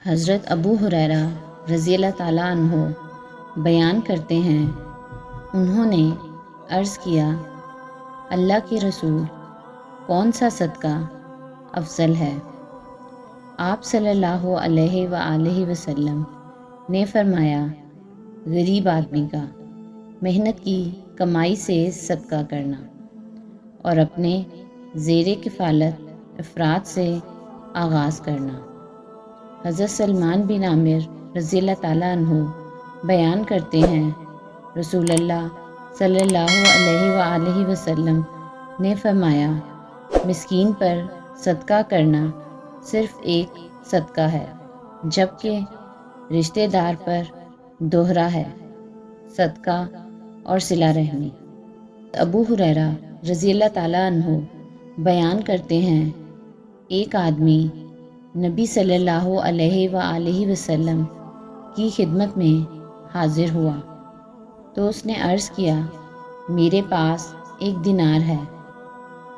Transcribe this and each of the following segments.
حضرت ابو ہریرہ رضی اللہ تعالیٰ عنہ بیان کرتے ہیں، انہوں نے عرض کیا، اللہ کے رسول، کون سا صدقہ افضل ہے؟ آپ صلی اللہ علیہ وآلہ وسلم نے فرمایا، غریب آدمی کا محنت کی کمائی سے صدقہ کرنا اور اپنے زیر کفالت افراد سے آغاز کرنا۔ حضرت سلمان بن عامر رضی اللہ تعالیٰ عنہ بیان کرتے ہیں، رسول اللہ صلی اللہ علیہ وآلہ وسلم نے فرمایا، مسکین پر صدقہ کرنا صرف ایک صدقہ ہے، جبکہ رشتہ دار پر دوہرا ہے، صدقہ اور صلہ رحمی۔ ابو ہریرہ رضی اللہ تعالیٰ عنہ بیان کرتے ہیں، ایک آدمی نبی صلی اللہ علیہ وآلہ وسلم کی خدمت میں حاضر ہوا تو اس نے عرض کیا، میرے پاس ایک دینار ہے۔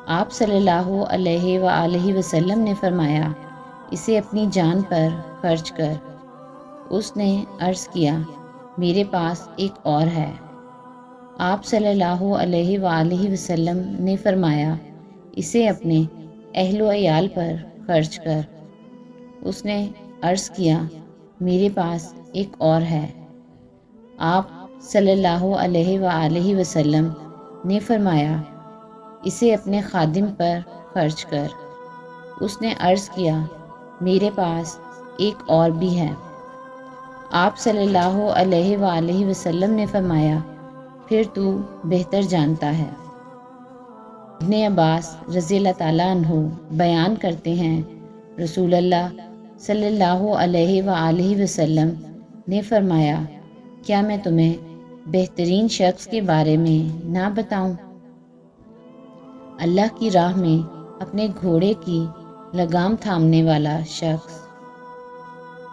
آپ صلی اللہ علیہ وآلہ وسلم نے فرمایا، اسے اپنی جان پر خرچ کر۔ اس نے عرض کیا، میرے پاس ایک اور ہے۔ آپ صلی اللہ علیہ وآلہ وسلم نے فرمایا، اسے اپنے اہل و عیال پر خرچ کر۔ اس نے عرض کیا، میرے پاس ایک اور ہے۔ آپ صلی اللہ علیہ وآلہ وسلم نے فرمایا، اسے اپنے خادم پر خرچ کر۔ اس نے عرض کیا، میرے پاس ایک اور بھی ہے۔ آپ صلی اللہ علیہ وآلہ وسلم نے فرمایا، پھر تو بہتر جانتا ہے۔ ابن عباس رضی اللہ تعالیٰ عنہ بیان کرتے ہیں، رسول اللہ صلی اللہ علیہ وآلہ وسلم نے فرمایا، کیا میں تمہیں بہترین شخص کے بارے میں نہ بتاؤں؟ اللہ کی راہ میں اپنے گھوڑے کی لگام تھامنے والا شخص۔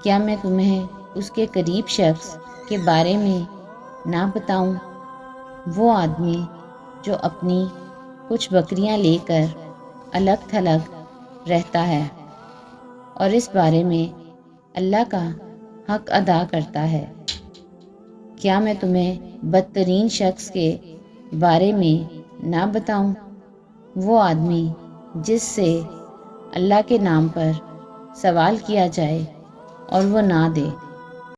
کیا میں تمہیں اس کے قریب شخص کے بارے میں نہ بتاؤں؟ وہ آدمی جو اپنی کچھ بکریاں لے کر الگ تھلگ رہتا ہے اور اس بارے میں اللہ کا حق ادا کرتا ہے۔ کیا میں تمہیں بدترین شخص کے بارے میں نہ بتاؤں؟ وہ آدمی جس سے اللہ کے نام پر سوال کیا جائے اور وہ نہ دے۔